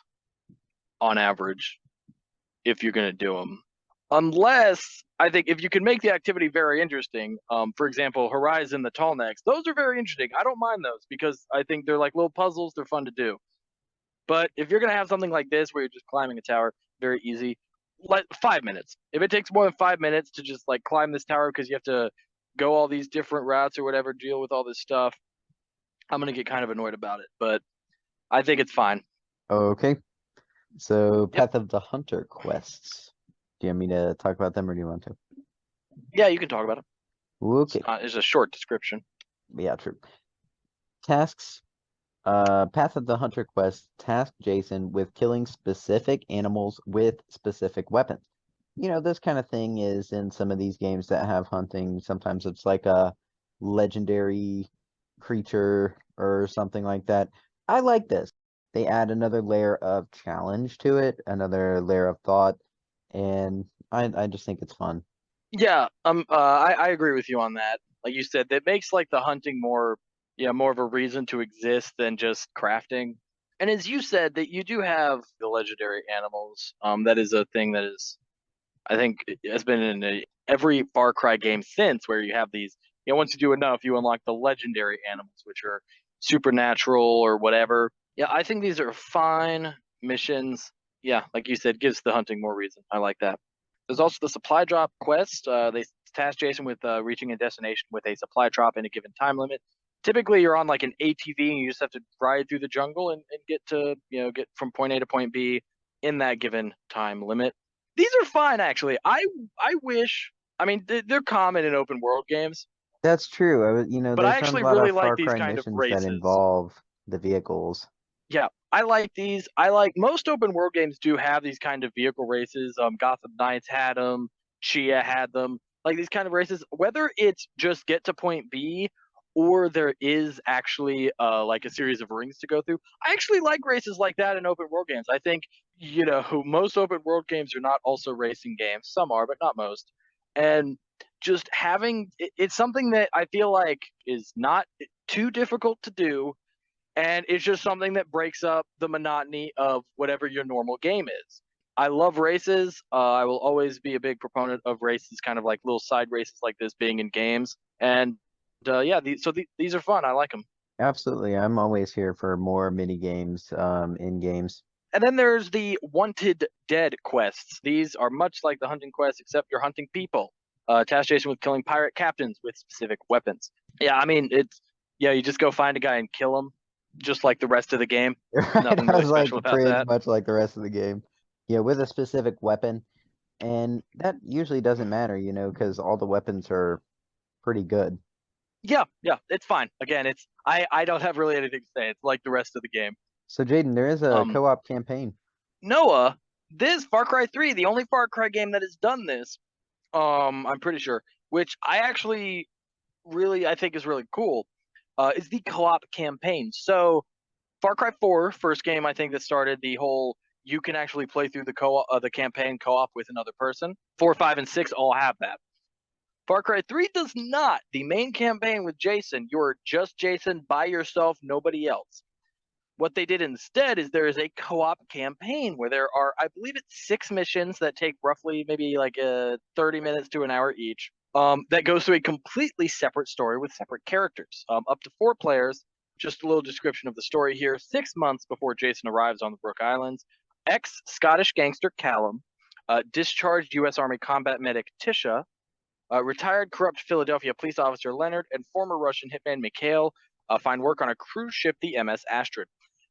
on average if you're going to do them. Unless I think if you can make the activity very interesting, for example, Horizon, the tall necks, those are very interesting. I don't mind those because I think they're like little puzzles. They're fun to do. But if you're going to have something like this where you're just climbing a tower, very easy, like 5 minutes. If it takes more than 5 minutes to just like climb this tower because you have to go all these different routes or whatever, deal with all this stuff, I'm gonna get kind of annoyed about it. But I think it's fine. Okay. So Yep. Path of the Hunter quests. Do you want me to talk about them or do you want to? Yeah, you can talk about it. Okay. It's a short description. Yeah, true. Tasks. Path of the Hunter quest task Jason with killing specific animals with specific weapons. You know, this kind of thing is in some of these games that have hunting. Sometimes it's like a legendary creature or something like that. I like this. They add another layer of challenge to it, another layer of thought, and I just think it's fun. Yeah, I agree with you on that. Like you said, that makes like the hunting more, yeah, more of a reason to exist than just crafting. And as you said, that you do have the legendary animals. That is a thing that is, I think, has been in every Far Cry game since, where you have these. Once you do enough, you unlock the legendary animals, which are supernatural or whatever. Yeah, I think these are fine missions. Yeah, like you said, gives the hunting more reason. I like that. There's also the supply drop quest. They task Jason with reaching a destination with a supply drop in a given time limit. Typically, you're on like an ATV and you just have to ride through the jungle and get to, get from point A to point B in that given time limit. These are fine, actually. I wish. I mean, they're common in open world games, That's true. but I There's not a actually lot really of like Far these Cry kind of missions that races. involve the vehicles. Yeah, I like these. I like most open world games do have these kind of vehicle races. Gotham Knights had them. Chia had them. Like these kind of races, whether it's just get to point B or there is actually like a series of rings to go through. I actually like races like that in open world games. I think most open world games are not also racing games. Some are, but not most. And just having it's something that I feel like is not too difficult to do, and it's just something that breaks up the monotony of whatever your normal game is. I love races. I will always be a big proponent of races, kind of like little side races like this being in games. And yeah, these are fun. I like them. Absolutely. I'm always here for more mini games in games. And then there's the Wanted Dead quests. These are much like the hunting quests, except you're hunting people. Task Jason with killing pirate captains with specific weapons. Yeah, I mean, you just go find a guy and kill him, just like the rest of the game. Right? Nothing I really was like special about pretty that. much like the rest of the game. Yeah, with a specific weapon. And that usually doesn't matter, because all the weapons are pretty good. Yeah, yeah, it's fine. Again, I don't have really anything to say. It's like the rest of the game. So Jaden, there is a Um, co-op campaign. Noah, this Far Cry 3, the only Far Cry game that has done this, I'm pretty sure, which I actually really I think is really cool, is the co-op campaign. So Far Cry 4, first game I think that started the whole you can actually play through the campaign co-op with another person. 4, 5, and 6 all have that. Far Cry 3 does not. The main campaign with Jason, you're just Jason by yourself, nobody else. What they did instead is there is a co-op campaign where there are, I believe it's 6 missions that take roughly maybe like 30 minutes to an hour each. That goes through a completely separate story with separate characters, up to 4 players. Just a little description of the story here. 6 months before Jason arrives on the Rook Islands, ex-Scottish gangster Callum, discharged U.S. Army combat medic Tisha, retired corrupt Philadelphia police officer Leonard, and former Russian hitman Mikhail find work on a cruise ship, the MS Astrid.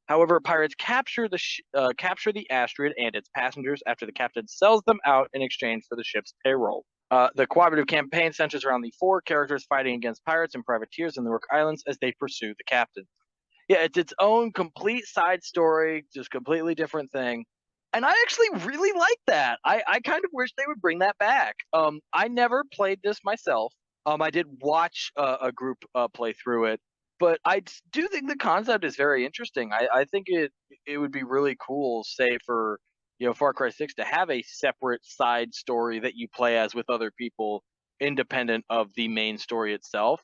However, pirates capture the Astrid and its passengers after the captain sells them out in exchange for the ship's payroll. The cooperative campaign centers around the 4 characters fighting against pirates and privateers in the Rook Islands as they pursue the captain. Yeah, it's its own complete side story, just completely different thing. And I actually really like that. I kind of wish they would bring that back. I never played this myself. I did watch a group play through it, but do think the concept is very interesting. I think it would be really cool, say for Far Cry 6 to have a separate side story that you play as with other people, independent of the main story itself,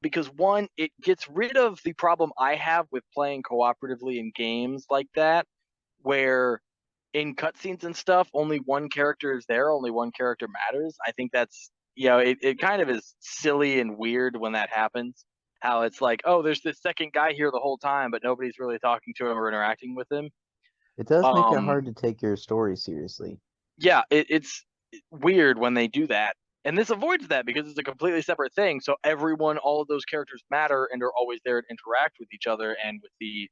because one, it gets rid of the problem I have with playing cooperatively in games like that, where in cutscenes and stuff, only one character is there, only one character matters. I think that's, it kind of is silly and weird when that happens. How it's like, oh, there's this second guy here the whole time, but nobody's really talking to him or interacting with him. It does make it Um, hard to take your story seriously. yeah, it's weird when they do that. And this avoids that because it's a completely separate thing. So everyone, all of those characters matter and are always there to interact with each other and with the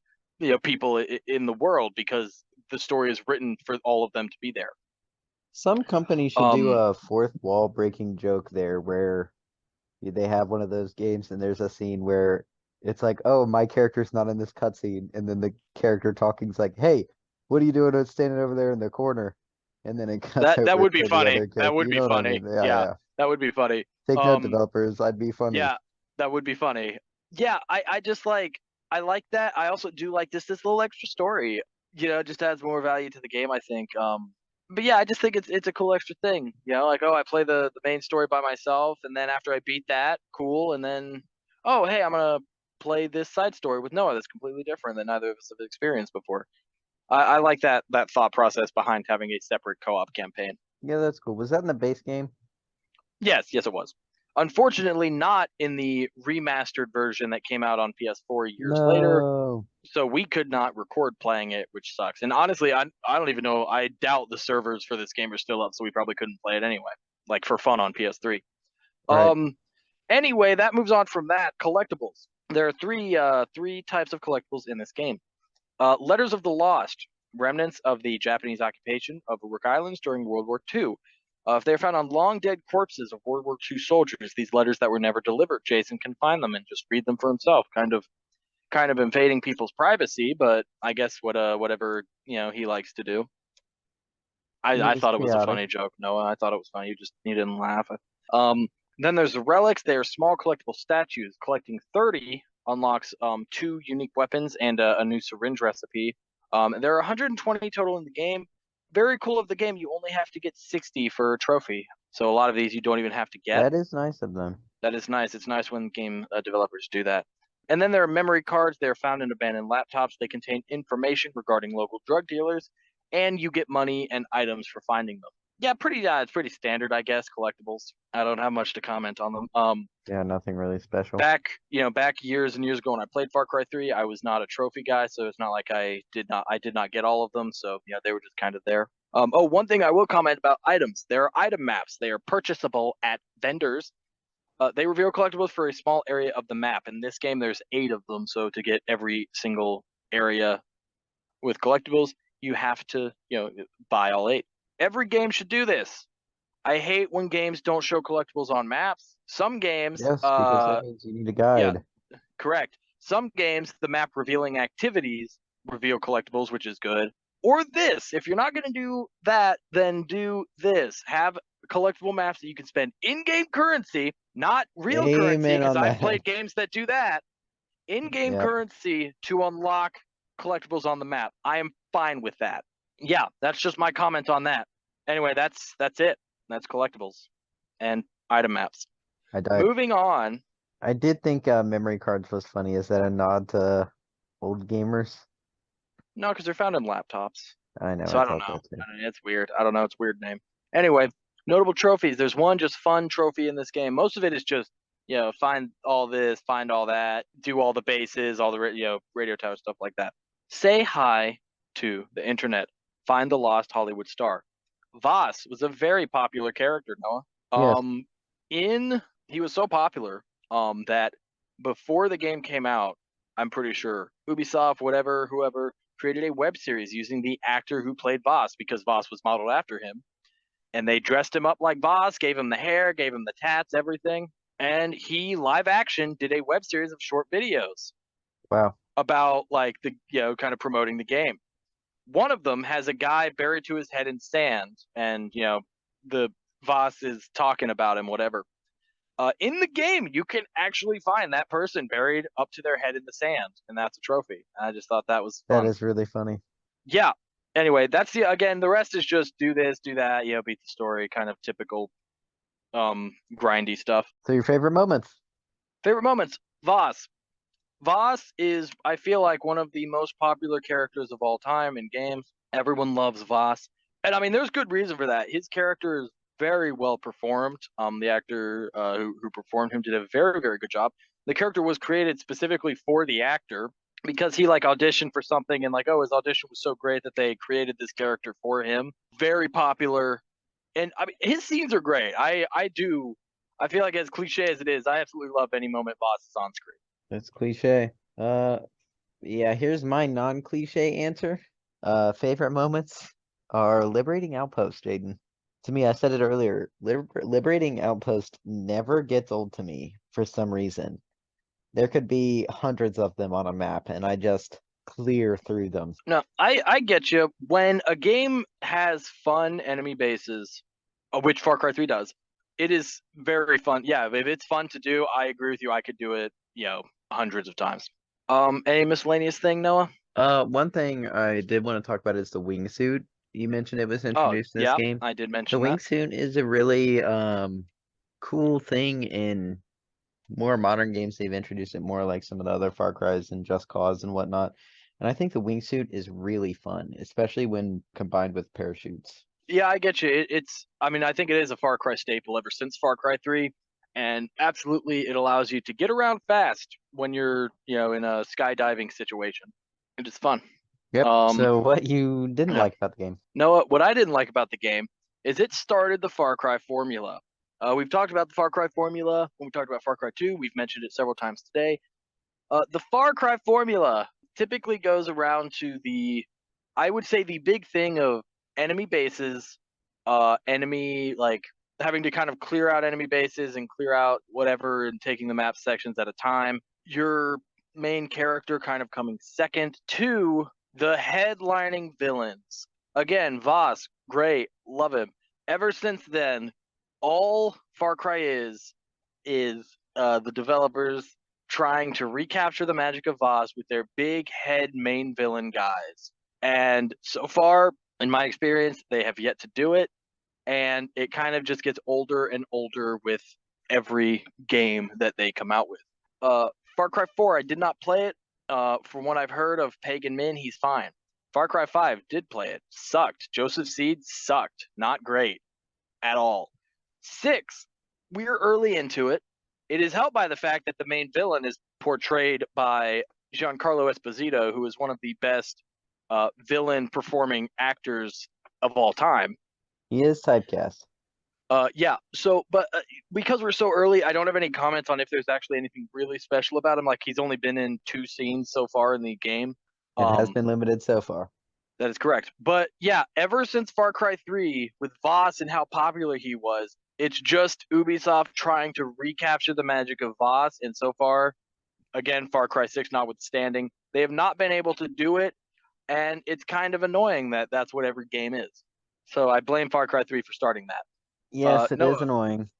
people in the world because the story is written for all of them to be there. Some company should do Um, a fourth wall breaking joke there where they have one of those games and there's a scene where it's like, oh, my character's not in this cutscene, and then the character talking's like, hey, what are you doing standing over there in the corner? And then it cuts that over would be to the funny. other That character. would You be know what I funny. mean? Yeah, Yeah, yeah. that would be funny. Take note, Um, developers. I'd be funny. yeah, that would be funny. Yeah, I just I like that. I also do like this little extra story. It just adds more value to the game, I think. But yeah, I just think it's a cool extra thing. Like, oh, I play the main story by myself, and then after I beat that, cool, and then oh, hey, I'm gonna play this side story with Noah that's completely different that neither of us have experienced before. I like that thought process behind having a separate co-op campaign. Yeah, that's cool. Was that in the base game? Yes, yes, it was. Unfortunately, not in the remastered version that came out on PS4 years later. No. So we could not record playing it, which sucks. And honestly, I don't even know. I doubt the servers for this game are still up, so we probably couldn't play it anyway, like for fun on PS3. Right. Um. Anyway, that moves on from that. Collectibles. There are three types of collectibles in this game. Letters of the Lost, remnants of the Japanese occupation of Rook Islands during World War II. If they are found on long dead corpses of World War II soldiers, these letters that were never delivered, Jason can find them and just read them for himself. Kind of invading people's privacy, but I guess whatever he likes to do. I He's thought it was a chaotic. funny joke, Noah. I thought it was funny. You didn't laugh. Um, then there's the relics. They are small collectible statues. Collecting 30 unlocks two unique weapons and a new syringe recipe. There are 120 total in the game. Very cool of the game. You only have to get 60 for a trophy. So a lot of these you don't even have to get. That is nice of them. That is nice. It's nice when game developers do that. And then there are memory cards. They are found in abandoned laptops. They contain information regarding local drug dealers, and you get money and items for finding them. Yeah, it's pretty standard, I guess. Collectibles. I don't have much to comment on them. Yeah, nothing really special. Back years and years ago when I played Far Cry 3, I was not a trophy guy, so it's not like I did not get all of them. So yeah, they were just kind of there. One thing I will comment about items. There are item maps. They are purchasable at vendors. They reveal collectibles for a small area of the map. In this game, there's 8 of them. So to get every single area with collectibles, you have to, buy all 8. Every game should do this. I hate when games don't show collectibles on maps. Some games, Yes, because that means you need a yeah, guide. correct. Some games, the map revealing activities reveal collectibles, which is good. Or this. If you're not going to do that, then do this. Have collectible maps that you can spend in-game currency, not real currency, Amen because on I've that. played games that do that. In-game Yep. currency to unlock collectibles on the map. I am fine with that. Yeah, that's just my comment on that. Anyway, that's it. That's collectibles and item maps. I died. Moving on. I did think memory cards was funny. Is that a nod to old gamers? No, because they're found in laptops. I know, So I I don't thought know. that too. It's weird. I don't know. It's a weird name. Anyway, notable trophies. There's one just fun trophy in this game. Most of it is just, find all this, find all that, do all the bases, all the radio tower stuff like that. Say hi to the internet. Find the lost Hollywood star. Vaas was a very popular character, Noah. Yes. In he was so popular that before the game came out, I'm pretty sure Ubisoft, whatever, whoever created a web series using the actor who played Vaas because Vaas was modeled after him. And they dressed him up like Vaas, gave him the hair, gave him the tats, everything. And he live action did a web series of short videos Wow. about like kind of promoting the game. One of them has a guy buried to his head in sand, and the Vaas is talking about him, whatever. In the game, you can actually find that person buried up to their head in the sand, and that's a trophy. I just thought that was That fun. is really funny. Yeah. Anyway, that's the rest is just do this, do that, beat the story, kind of typical grindy stuff. So your favorite moments? Favorite moments, Vaas. Vaas is, I feel like, one of the most popular characters of all time in games. Everyone loves Vaas. And I mean, there's good reason for that. His character is very well performed. The actor who performed him did a very, very good job. The character was created specifically for the actor. because he like auditioned for something and like, oh, his audition was so great that they created this character for him. Very popular, and I mean his scenes are great. I feel like as cliche as it is, I absolutely love any moment Voss is on screen. That's cliche. Yeah, here's my non-cliche answer. Favorite moments are Liberating Outpost, Jaden. To me, I said it earlier, Liberating Outpost never gets old to me for some reason. There could be hundreds of them on a map, and I just clear through them. No, I get you. When a game has fun enemy bases, which Far Cry 3 does, it is very fun. Yeah, if it's fun to do, I agree with you. I could do it, hundreds of times. Any miscellaneous thing, Noah? One thing I did want to talk about is the wingsuit. You mentioned it was Oh, introduced in this yeah, game. I did The mention that. wingsuit is a really cool thing in more modern games. They've introduced it more like some of the other Far Cries and Just Cause and whatnot. And I think the wingsuit is really fun, especially when combined with parachutes. Yeah, I get you. I mean, I think it is a Far Cry staple ever since Far Cry 3, and absolutely it allows you to get around fast when you're, in a skydiving situation. It is fun. Yep. Um, So what you didn't yeah. like about the game? Noah, what I didn't like about the game is it started the Far Cry formula. We've talked about the Far Cry formula when we talked about Far Cry 2. We've mentioned it several times today. The Far Cry formula typically goes around to I would say the big thing of enemy bases, enemy like having to kind of clear out enemy bases and clear out whatever and taking the map sections at a time. Your main character kind of coming second to the headlining villains. Again, Vaas, great, love him. Ever since then, all Far Cry is the developers trying to recapture the magic of Vaas with their big head main villain guys. And so far, in my experience, they have yet to do it. And it kind of just gets older and older with every game that they come out with. Far Cry 4, I did not play it. From what I've heard of Pagan Min, he's fine. Far Cry 5 did play it. Sucked. Joseph Seed sucked. Not great at all. 6, we're early into it. It is helped by the fact that the main villain is portrayed by Giancarlo Esposito, who is one of the best villain performing actors of all time. He is typecast. Yeah. So, but because we're so early, I don't have any comments on if there's actually anything really special about him. Like he's only been in 2 scenes so far in the game. It has Um, been limited so far. that is correct. But yeah, ever since Far Cry 3 with Voss and how popular he was, it's just Ubisoft trying to recapture the magic of Voss. And so far, again, Far Cry 6 notwithstanding, they have not been able to do it. And it's kind of annoying that that's what every game is. So I blame Far Cry 3 for starting that. Yes, it is Noah, annoying.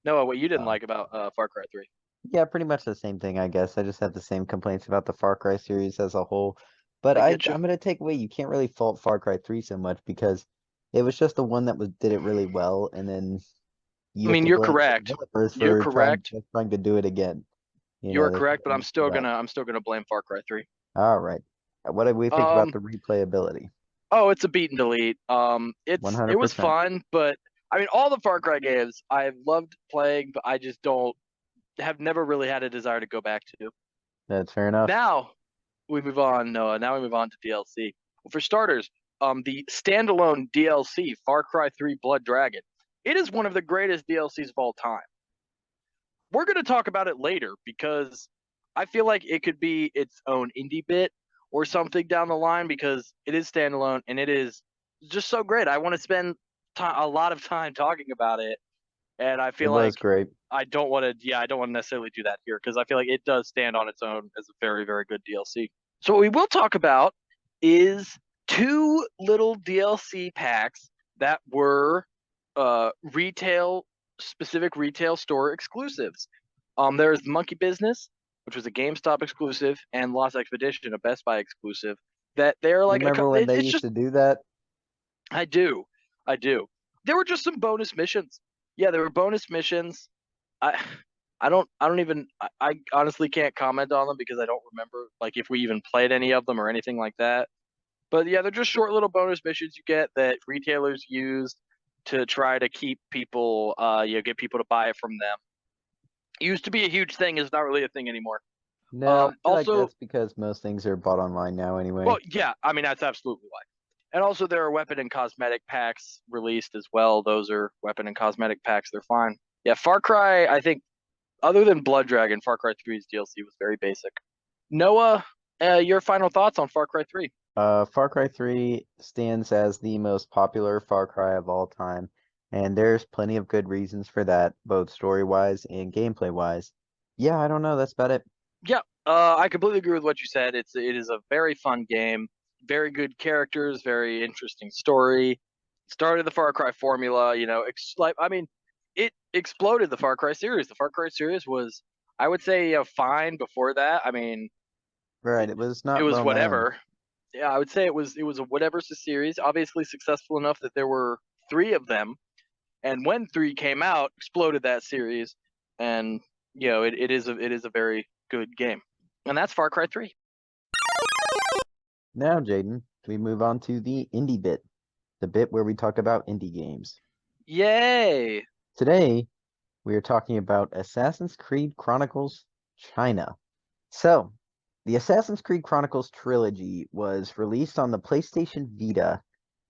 Noah, what you didn't Uh, like about Far Cry 3? yeah, pretty much the same thing, I guess. I just have the same complaints about the Far Cry series as a whole. But I get you. I'm gonna take away, you can't really fault Far Cry 3 so much because it was just the one that did it really well, and then I you have mean, to you're blame the correct. developers You're for correct. trying to do it again. You're They should correct, but have messed it up. I'm still gonna blame Far Cry 3. All right. What do we think about Um, the replayability? Oh, it's a beat and delete. It was 100%. fun, but I mean, all the Far Cry games I've loved playing, but I just don't have never really had a desire to go back to. That's fair enough. Now we move on, Noah. Now we move on to DLC. Well, for starters, the standalone DLC, Far Cry 3 Blood Dragon. It is one of the greatest DLCs of all time. We're going to talk about it later because I feel like it could be its own indie bit or something down the line because it is standalone and it is just so great. I want to spend a lot of time talking about it, and I It feel was like great. I don't want to. Yeah, I don't want to necessarily do that here because I feel like it does stand on its own as a very, very good DLC. So what we will talk about is 2 little DLC packs that were retail store exclusives. There's Monkey Business, which was a GameStop exclusive, and Lost Expedition, a Best Buy exclusive. That they're You like remember when they it's used just to do that? I do, I do. There were just some bonus missions. Yeah, there were bonus missions. I I don't even I honestly can't comment on them because I don't remember like if we even played any of them or anything like that. But yeah, they're just short little bonus missions you get that retailers use to try to keep people get people to buy it from them. It used to be a huge thing, is not really a thing anymore. No, I feel like Also, that's because most things are bought online now well, anyway. yeah, I mean that's absolutely why. And also, there are weapon and cosmetic packs released as well. Those are weapon and cosmetic packs. They're fine. Yeah, Far Cry. I think other than Blood Dragon, Far Cry 3's DLC was very basic. Noah, your final thoughts on Far Cry 3? Far Cry 3 stands as the most popular Far Cry of all time, and there's plenty of good reasons for that, both story-wise and gameplay-wise. Yeah, I don't know, that's about it. Yeah, I completely agree with what you said. It is a very fun game, very good characters, very interesting story. Started the Far Cry formula, like I mean, it exploded the Far Cry series. The Far Cry series was, I would say, fine before that. I mean, Right, it, it was it not was well known. whatever. Yeah, I would say it was a whatever series. Obviously successful enough that there were three of them, and when three came out, exploded that series, and it is a very good game, and that's Far Cry 3. Now, Jaden, we move on to the indie bit, the bit where we talk about indie games. Yay! Today, we are talking about Assassin's Creed Chronicles China. So, the Assassin's Creed Chronicles trilogy was released on the PlayStation Vita.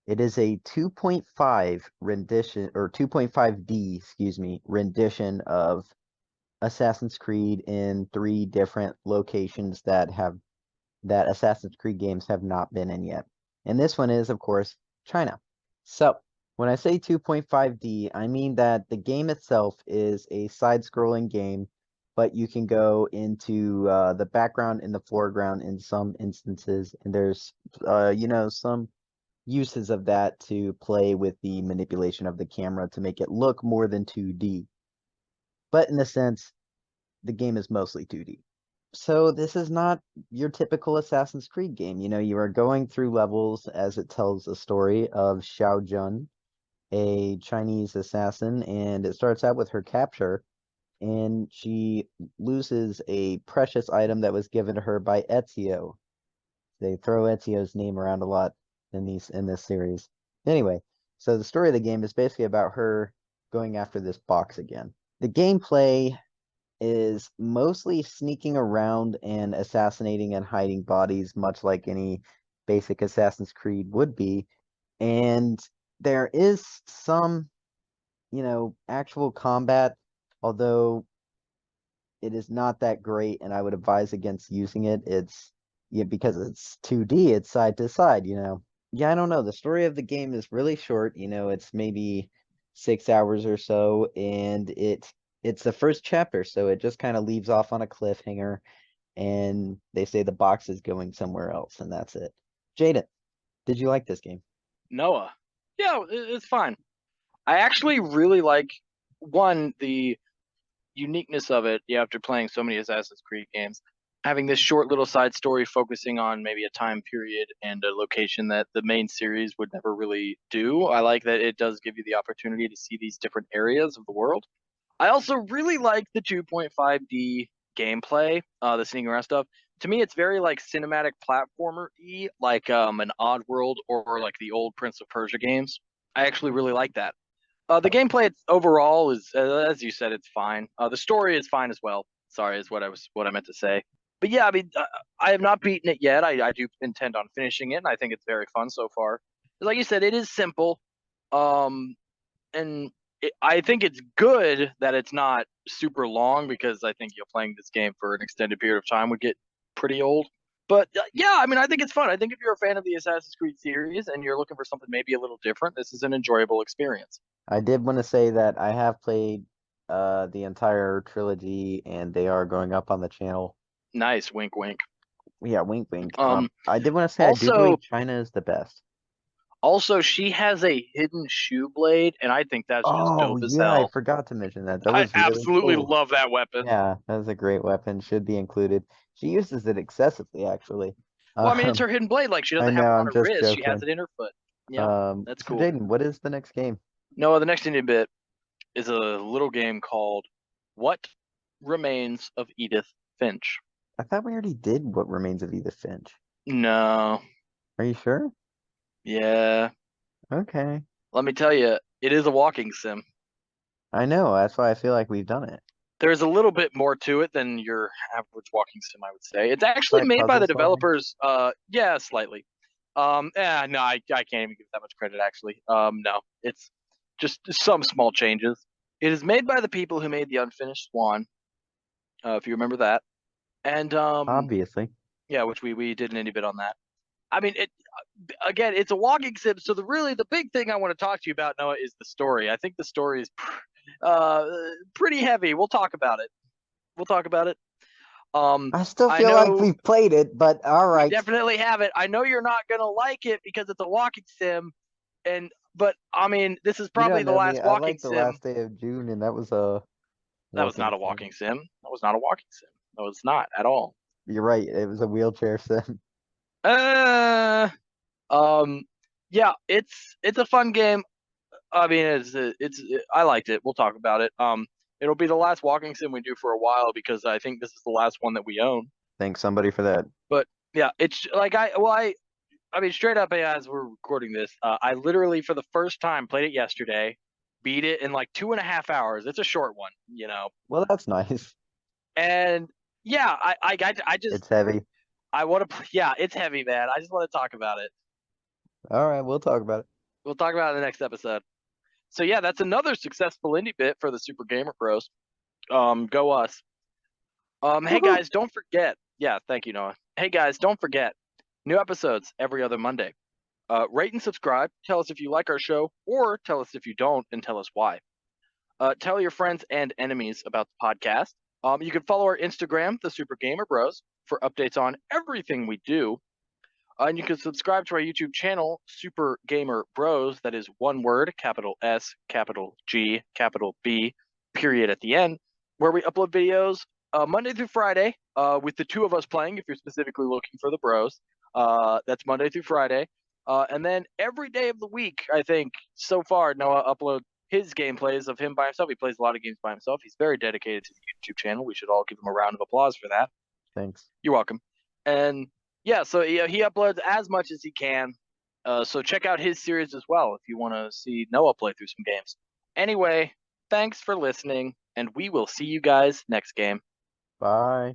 It is a 2.5 rendition, or 2.5D, excuse me, rendition of Assassin's Creed in three different locations that Assassin's Creed games have not been in yet. And this one is, of course, China. So, when I say 2.5D, I mean that the game itself is a side-scrolling game, but you can go into the background and the foreground in some instances, and there's, some uses of that to play with the manipulation of the camera to make it look more than 2D. But in a sense, the game is mostly 2D. So this is not your typical Assassin's Creed game. You are going through levels as it tells a story of Xiao Jun, a Chinese assassin, and it starts out with her capture, and she loses a precious item that was given to her by Ezio. They throw Ezio's name around a lot in this series. Anyway, so the story of the game is basically about her going after this box again. The gameplay is mostly sneaking around and assassinating and hiding bodies, much like any basic Assassin's Creed would be. And there is some, actual combat, although it is not that great, and I would advise against using it. It's yeah, because it's 2D, it's side to side. Yeah, I don't know. The story of the game is really short, it's maybe 6 hours or so, and it's the first chapter, so it just kind of leaves off on a cliffhanger, and they say the box is going somewhere else, and that's it. Jaden, did you like this game? Noah. Yeah, it's fine. I actually really like one the uniqueness of it. Yeah, after playing so many Assassin's Creed games, having this short little side story focusing on maybe a time period and a location that the main series would never really do. I like that it does give you the opportunity to see these different areas of the world. I also really like the 2.5D gameplay, the sneaking around stuff. To me, it's very like cinematic platformer-y, like an Oddworld or like the old Prince of Persia games. I actually really like that. The gameplay overall is, as you said, it's fine. The story is fine as well. Sorry, is what I meant to say. But yeah, I mean, I have not beaten it yet. I do intend on finishing it, and I think it's very fun so far. Like you said, it is simple. Um, and I think it's good that it's not super long because I think playing this game for an extended period of time would get pretty old. But yeah, I mean, I think it's fun. I think if you're a fan of the Assassin's Creed series and you're looking for something maybe a little different, this is an enjoyable experience. I did want to say that I have played the entire trilogy, and they are going up on the channel. Nice, wink, wink. Yeah, wink, wink. Um, I did want to say I do also, believe China is the best. also, she has a hidden shoe blade, and I think that's just Oh, dope as yeah, I hell. forgot to mention that. That I was really absolutely cool. love that weapon. Yeah, that was a great weapon. Should be included. She uses it excessively, actually. Well, I mean, it's Um, her hidden blade. Like she I doesn't have know, it on I'm her just wrist; she has joking. it in her foot. Yeah, that's So cool. Jaden, what is the next game? No, the next Indian bit is a little game called "What Remains of Edith Finch." I thought we already did What Remains of Edith Finch. No, Are you sure? yeah. Okay. Let me tell you, it is a walking sim. I know, that's why I feel like we've done it. There's a little bit more to it than your average walking sim, I would say. It's actually Like made by puzzle the solving? developers. Yeah, slightly. Yeah, no, I can't even give that much credit actually. No, it's just some small changes. It is made by the people who made the Unfinished Swan, if you remember that, and Obviously. yeah, which we did an indie bit on that. I mean, it again, it's a walking sim, so the big thing I want to talk to you about, Noah, is the story. I think the story is uh pretty heavy. We'll talk about it. We'll talk about it. I still I feel like know we've played it, but all we right. definitely have it. I know you're not gonna like it because it's a walking sim, but I mean, this is You probably don't the know me. last I walking like the sim. last day of June, and that was a That was walking not a sim. walking sim. That was not a walking sim. No, it's not at all. You're right. It was a wheelchair sim. Uh, um, yeah, it's a fun game. I mean, I liked it. We'll talk about it. It'll be the last walking sim we do for a while because I think this is the last one that we own. Thanks somebody for that. But yeah, it's like I mean, straight up as we're recording this, I literally for the first time played it yesterday, beat it in like 2.5 hours. It's a short one, you know, Well, that's nice. and yeah, I just It's heavy. I want to. Yeah, it's heavy, man. I just want to talk about it. All right, we'll talk about it. We'll talk about it in the next episode. So yeah, that's another successful indie bit for the Super Gamer Pros. Go us. Hey Woohoo! guys, don't forget. Yeah, thank you, Noah. Hey guys, don't forget. New episodes every other Monday. Rate and subscribe. Tell us if you like our show, or tell us if you don't, and tell us why. Tell your friends and enemies about the podcast. You can follow our Instagram, the Super Gamer Bros, for updates on everything we do. And you can subscribe to our YouTube channel, Super Gamer Bros. That is one word, capital S, capital G, capital B, period at the end, where we upload videos Monday through Friday with the two of us playing, if you're specifically looking for the bros. That's Monday through Friday. And then every day of the week, I think, so far, Noah uploads his gameplays of him by himself. He plays a lot of games by himself. He's very dedicated to the YouTube channel. We should all give him a round of applause for that. Thanks. You're welcome. And yeah, so he uploads as much as he can. So check out his series as well if you want to see Noah play through some games. Anyway, thanks for listening, and we will see you guys next game. Bye.